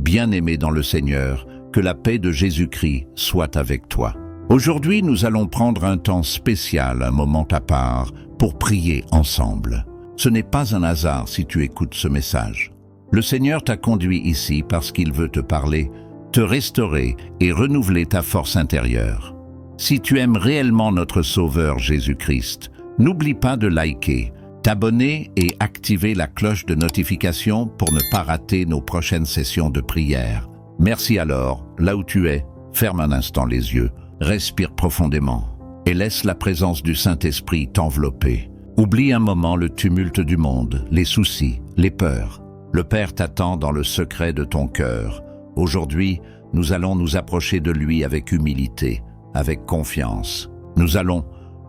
Bien-aimé dans le Seigneur, que la paix de Jésus-Christ soit avec toi. Aujourd'hui, nous allons prendre un temps spécial, un moment à part, pour prier ensemble. Ce n'est pas un hasard si tu écoutes ce message. Le Seigneur t'a conduit ici parce qu'il veut te parler, te restaurer et renouveler ta force intérieure. Si tu aimes réellement notre Sauveur Jésus-Christ, n'oublie pas de liker, t'abonner et activer la cloche de notification pour ne pas rater nos prochaines sessions de prière. Merci alors, là où tu es, ferme un instant les yeux, respire profondément et laisse la présence du Saint-Esprit t'envelopper. Oublie un moment le tumulte du monde, les soucis, les peurs. Le Père t'attend dans le secret de ton cœur. Aujourd'hui, nous allons nous approcher de lui avec humilité, avec confiance. Nous allons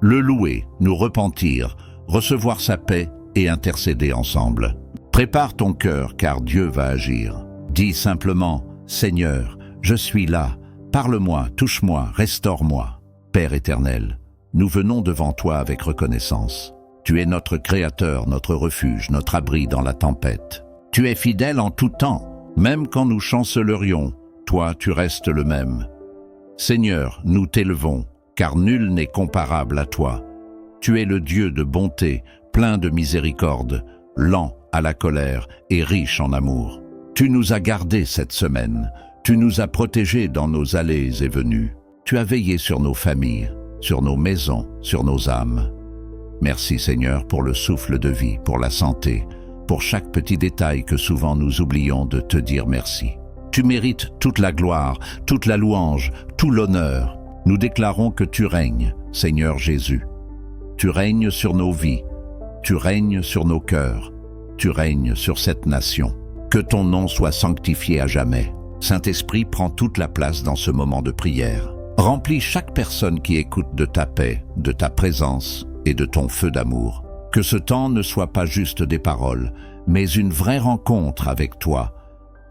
le louer, nous repentir, recevoir sa paix et intercéder ensemble. Prépare ton cœur car Dieu va agir. Dis simplement, Seigneur, je suis là, parle-moi, touche-moi, restaure-moi. Père éternel, nous venons devant toi avec reconnaissance. Tu es notre Créateur, notre refuge, notre abri dans la tempête. Tu es fidèle en tout temps, même quand nous chancelerions, toi tu restes le même. Seigneur, nous t'élevons, car nul n'est comparable à toi. Tu es le Dieu de bonté, plein de miséricorde, lent à la colère et riche en amour. Tu nous as gardés cette semaine, tu nous as protégés dans nos allées et venues. Tu as veillé sur nos familles, sur nos maisons, sur nos âmes. Merci Seigneur pour le souffle de vie, pour la santé, pour chaque petit détail que souvent nous oublions de te dire merci. Tu mérites toute la gloire, toute la louange, tout l'honneur. Nous déclarons que tu règnes, Seigneur Jésus. Tu règnes sur nos vies, tu règnes sur nos cœurs, tu règnes sur cette nation. Que ton nom soit sanctifié à jamais. Saint-Esprit, prend toute la place dans ce moment de prière. Remplis chaque personne qui écoute de ta paix, de ta présence et de ton feu d'amour. Que ce temps ne soit pas juste des paroles, mais une vraie rencontre avec toi.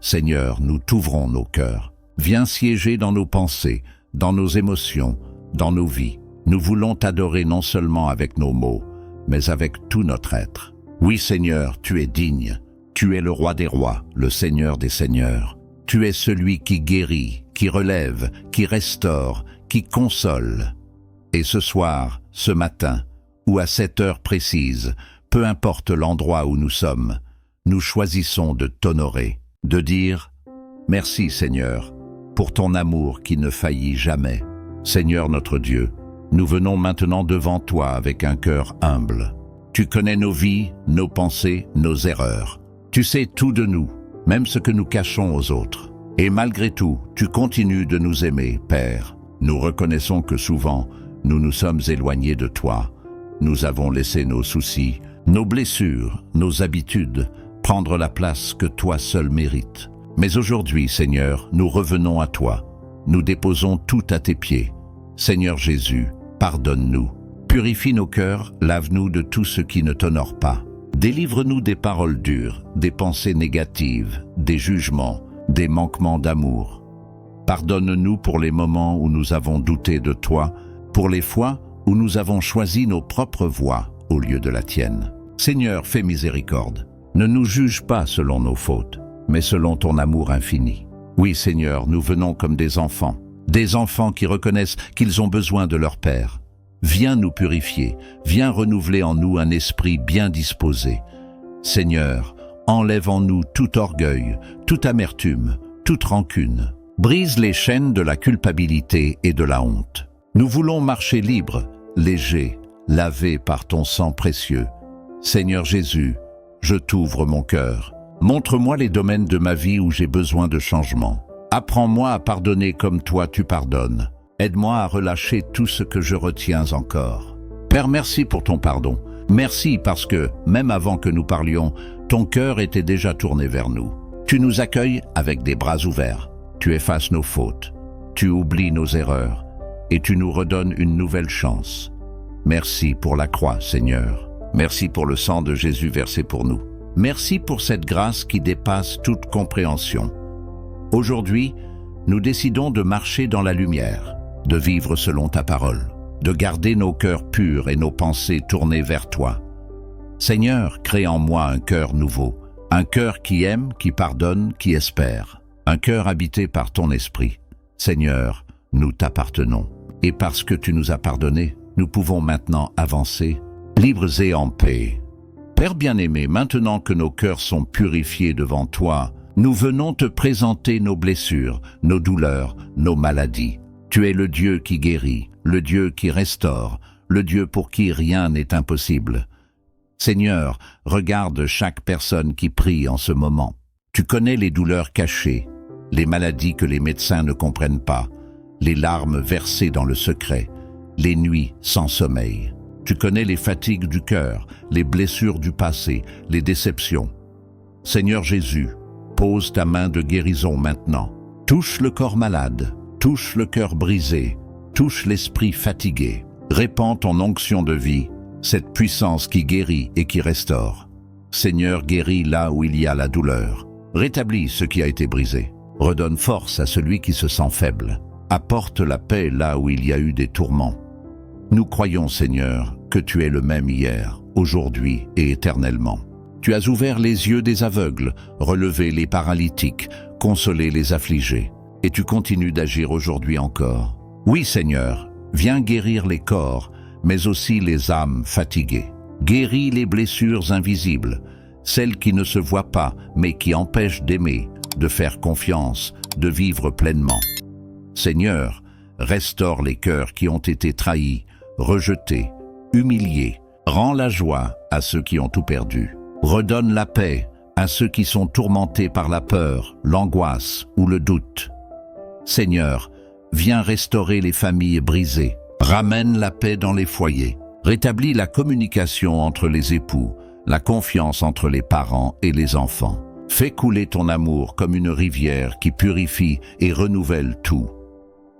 Seigneur, nous t'ouvrons nos cœurs. Viens siéger dans nos pensées, dans nos émotions, dans nos vies. Nous voulons t'adorer non seulement avec nos mots, mais avec tout notre être. Oui Seigneur, tu es digne. Tu es le roi des rois, le Seigneur des seigneurs. Tu es celui qui guérit, qui relève, qui restaure, qui console. Et ce soir, ce matin, ou à cette heure précise, peu importe l'endroit où nous sommes, nous choisissons de t'honorer, de dire « Merci Seigneur, pour ton amour qui ne faillit jamais. Seigneur notre Dieu, nous venons maintenant devant toi avec un cœur humble. Tu connais nos vies, nos pensées, nos erreurs. Tu sais tout de nous, même ce que nous cachons aux autres. Et malgré tout, tu continues de nous aimer, Père. Nous reconnaissons que souvent, nous nous sommes éloignés de toi. Nous avons laissé nos soucis, nos blessures, nos habitudes, prendre la place que toi seul mérites. Mais aujourd'hui, Seigneur, nous revenons à toi. Nous déposons tout à tes pieds. Seigneur Jésus, pardonne-nous. Purifie nos cœurs, lave-nous de tout ce qui ne t'honore pas. Délivre-nous des paroles dures, des pensées négatives, des jugements, des manquements d'amour. Pardonne-nous pour les moments où nous avons douté de toi, pour les fois où nous avons choisi nos propres voies au lieu de la tienne. Seigneur, fais miséricorde. Ne nous juge pas selon nos fautes, mais selon ton amour infini. Oui, Seigneur, nous venons comme des enfants qui reconnaissent qu'ils ont besoin de leur Père. Viens nous purifier, viens renouveler en nous un esprit bien disposé. Seigneur, enlève en nous tout orgueil, toute amertume, toute rancune. Brise les chaînes de la culpabilité et de la honte. Nous voulons marcher libres, légers, lavés par ton sang précieux. Seigneur Jésus, je t'ouvre mon cœur. Montre-moi les domaines de ma vie où j'ai besoin de changement. Apprends-moi à pardonner comme toi tu pardonnes. Aide-moi à relâcher tout ce que je retiens encore. Père, merci pour ton pardon. Merci parce que, même avant que nous parlions, ton cœur était déjà tourné vers nous. Tu nous accueilles avec des bras ouverts. Tu effaces nos fautes. Tu oublies nos erreurs. Et tu nous redonnes une nouvelle chance. Merci pour la croix, Seigneur. Merci pour le sang de Jésus versé pour nous. Merci pour cette grâce qui dépasse toute compréhension. Aujourd'hui, nous décidons de marcher dans la lumière, de vivre selon ta parole, de garder nos cœurs purs et nos pensées tournées vers toi. Seigneur, crée en moi un cœur nouveau, un cœur qui aime, qui pardonne, qui espère. un cœur habité par ton esprit. Seigneur, nous t'appartenons. Et parce que tu nous as pardonné, nous pouvons maintenant avancer, libres et en paix. Père bien-aimé, maintenant que nos cœurs sont purifiés devant toi, nous venons te présenter nos blessures, nos douleurs, nos maladies. Tu es le Dieu qui guérit, le Dieu qui restaure, le Dieu pour qui rien n'est impossible. Seigneur, regarde chaque personne qui prie en ce moment. Tu connais les douleurs cachées, les maladies que les médecins ne comprennent pas, les larmes versées dans le secret, les nuits sans sommeil. Tu connais les fatigues du cœur, les blessures du passé, les déceptions. Seigneur Jésus, pose ta main de guérison maintenant. Touche le corps malade, touche le cœur brisé, touche l'esprit fatigué. Répands ton onction de vie, cette puissance qui guérit et qui restaure. Seigneur, guéris là où il y a la douleur. Rétablis ce qui a été brisé. Redonne force à celui qui se sent faible. Apporte la paix là où il y a eu des tourments. Nous croyons, Seigneur, que tu es le même hier, aujourd'hui et éternellement. Tu as ouvert les yeux des aveugles, relevé les paralytiques, consolé les affligés. Et tu continues d'agir aujourd'hui encore. Oui, Seigneur, viens guérir les corps, mais aussi les âmes fatiguées. Guéris les blessures invisibles, celles qui ne se voient pas, mais qui empêchent d'aimer, de faire confiance, de vivre pleinement. Seigneur, restaure les cœurs qui ont été trahis, rejetés, humiliés. Rends la joie à ceux qui ont tout perdu. Redonne la paix à ceux qui sont tourmentés par la peur, l'angoisse ou le doute. Seigneur, viens restaurer les familles brisées. Ramène la paix dans les foyers. Rétablis la communication entre les époux, la confiance entre les parents et les enfants. Fais couler ton amour comme une rivière qui purifie et renouvelle tout.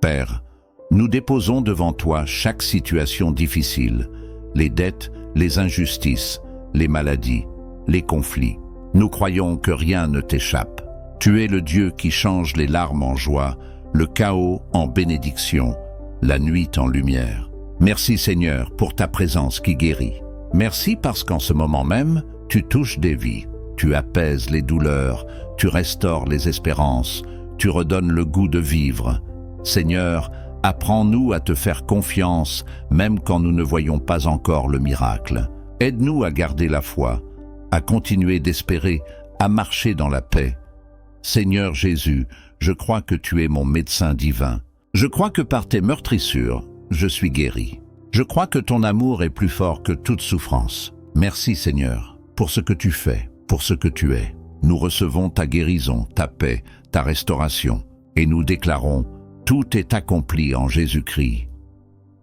Père, nous déposons devant toi chaque situation difficile, les dettes, les injustices, les maladies, les conflits. Nous croyons que rien ne t'échappe. Tu es le Dieu qui change les larmes en joie, le chaos en bénédiction, la nuit en lumière. Merci Seigneur pour ta présence qui guérit. Merci parce qu'en ce moment même, tu touches des vies. Tu apaises les douleurs, tu restaures les espérances, tu redonnes le goût de vivre. Seigneur, apprends-nous à te faire confiance, même quand nous ne voyons pas encore le miracle. Aide-nous à garder la foi, à continuer d'espérer, à marcher dans la paix. Seigneur Jésus, je crois que tu es mon médecin divin. Je crois que par tes meurtrissures, je suis guéri. Je crois que ton amour est plus fort que toute souffrance. Merci Seigneur, pour ce que tu fais, pour ce que tu es. Nous recevons ta guérison, ta paix, ta restauration, et nous déclarons « Tout est accompli en Jésus-Christ ».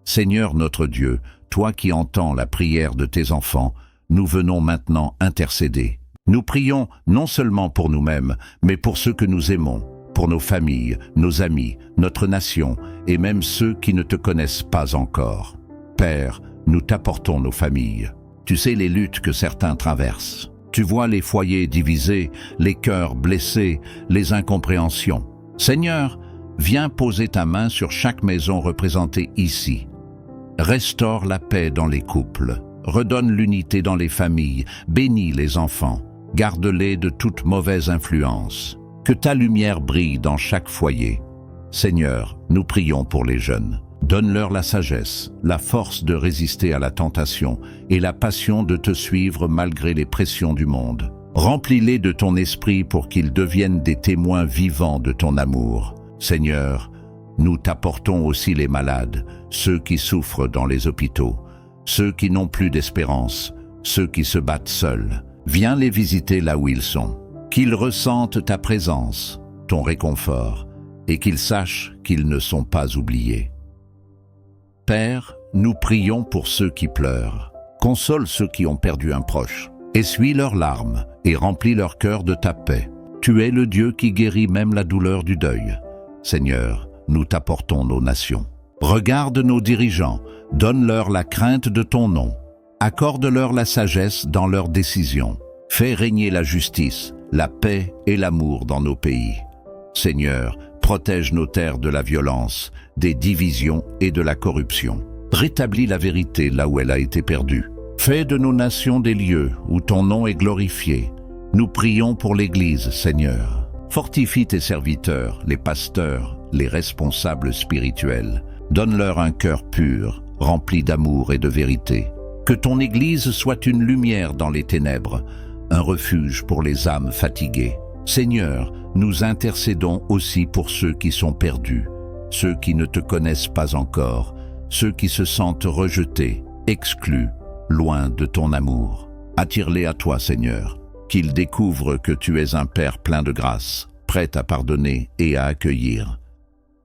Seigneur notre Dieu, toi qui entends la prière de tes enfants, nous venons maintenant intercéder. Nous prions non seulement pour nous-mêmes, mais pour ceux que nous aimons, pour nos familles, nos amis, notre nation et même ceux qui ne te connaissent pas encore. Père, nous t'apportons nos familles. Tu sais les luttes que certains traversent. Tu vois les foyers divisés, les cœurs blessés, les incompréhensions. Seigneur, viens poser ta main sur chaque maison représentée ici. Restaure la paix dans les couples. Redonne l'unité dans les familles. Bénis les enfants. Garde-les de toute mauvaise influence. Que ta lumière brille dans chaque foyer. Seigneur, nous prions pour les jeunes. Donne-leur la sagesse, la force de résister à la tentation et la passion de te suivre malgré les pressions du monde. Remplis-les de ton esprit pour qu'ils deviennent des témoins vivants de ton amour. Seigneur, nous t'apportons aussi les malades, ceux qui souffrent dans les hôpitaux, ceux qui n'ont plus d'espérance, ceux qui se battent seuls. Viens les visiter là où ils sont. Qu'ils ressentent ta présence, ton réconfort, et qu'ils sachent qu'ils ne sont pas oubliés. Père, nous prions pour ceux qui pleurent. Console ceux qui ont perdu un proche. Essuie leurs larmes et remplis leur cœur de ta paix. Tu es le Dieu qui guérit même la douleur du deuil. Seigneur, nous t'apportons nos nations. Regarde nos dirigeants, donne-leur la crainte de ton nom. Accorde-leur la sagesse dans leurs décisions. Fais régner la justice, la paix et l'amour dans nos pays. Seigneur, protège nos terres de la violence, des divisions et de la corruption. Rétablis la vérité là où elle a été perdue. Fais de nos nations des lieux où ton nom est glorifié. Nous prions pour l'Église, Seigneur. Fortifie tes serviteurs, les pasteurs, les responsables spirituels. Donne-leur un cœur pur, rempli d'amour et de vérité. Que ton Église soit une lumière dans les ténèbres, un refuge pour les âmes fatiguées. Seigneur, nous intercédons aussi pour ceux qui sont perdus, ceux qui ne te connaissent pas encore, ceux qui se sentent rejetés, exclus, loin de ton amour. Attire-les à toi, Seigneur, qu'ils découvrent que tu es un Père plein de grâce, prêt à pardonner et à accueillir.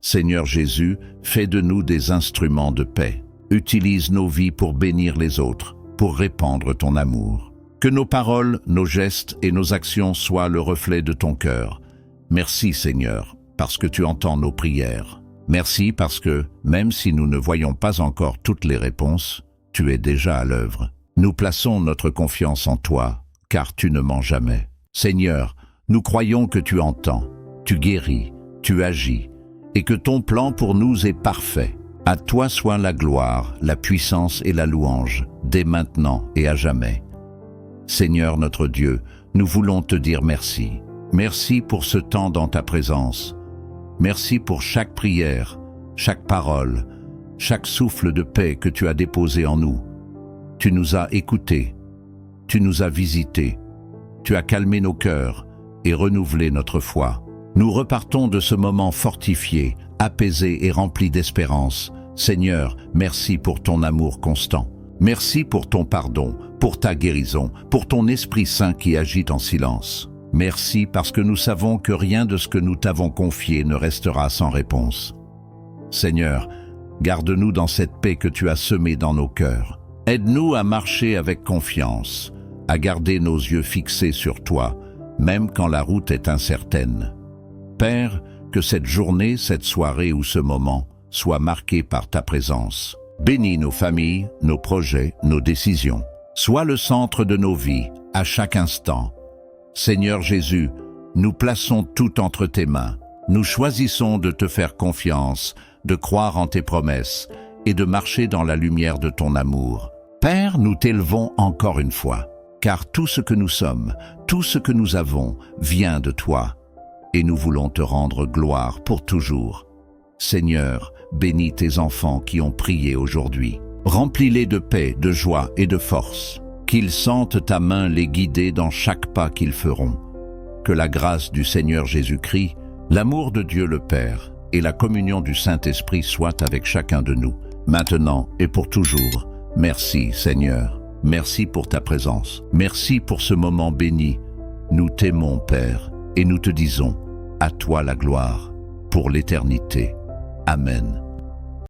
Seigneur Jésus, fais de nous des instruments de paix. Utilise nos vies pour bénir les autres, pour répandre ton amour. Que nos paroles, nos gestes et nos actions soient le reflet de ton cœur. Merci Seigneur, parce que tu entends nos prières. Merci parce que, même si nous ne voyons pas encore toutes les réponses, tu es déjà à l'œuvre. Nous plaçons notre confiance en toi, car tu ne mens jamais. Seigneur, nous croyons que tu entends, tu guéris, tu agis, et que ton plan pour nous est parfait. À toi soit la gloire, la puissance et la louange, dès maintenant et à jamais. Seigneur notre Dieu, nous voulons te dire merci. Merci pour ce temps dans ta présence. Merci pour chaque prière, chaque parole, chaque souffle de paix que tu as déposé en nous. Tu nous as écoutés, tu nous as visités, tu as calmé nos cœurs et renouvelé notre foi. Nous repartons de ce moment fortifiés, apaisés et remplis d'espérance. Seigneur, merci pour ton amour constant. Merci pour ton pardon, pour ta guérison, pour ton Esprit Saint qui agit en silence. Merci parce que nous savons que rien de ce que nous t'avons confié ne restera sans réponse. Seigneur, garde-nous dans cette paix que tu as semée dans nos cœurs. Aide-nous à marcher avec confiance, à garder nos yeux fixés sur toi, même quand la route est incertaine. Père, que cette journée, cette soirée ou ce moment soit marqué par ta présence. Bénis nos familles, nos projets, nos décisions. Sois le centre de nos vies, à chaque instant. Seigneur Jésus, nous plaçons tout entre tes mains. Nous choisissons de te faire confiance, de croire en tes promesses et de marcher dans la lumière de ton amour. Père, nous t'élevons encore une fois, car tout ce que nous sommes, tout ce que nous avons, vient de toi, et nous voulons te rendre gloire pour toujours. Seigneur, bénis tes enfants qui ont prié aujourd'hui. Remplis-les de paix, de joie et de force. Qu'ils sentent ta main les guider dans chaque pas qu'ils feront. Que la grâce du Seigneur Jésus-Christ, l'amour de Dieu le Père et la communion du Saint-Esprit soient avec chacun de nous, maintenant et pour toujours. Merci Seigneur, merci pour ta présence. Merci pour ce moment béni. Nous t'aimons Père et nous te disons, à toi la gloire, pour l'éternité. Amen.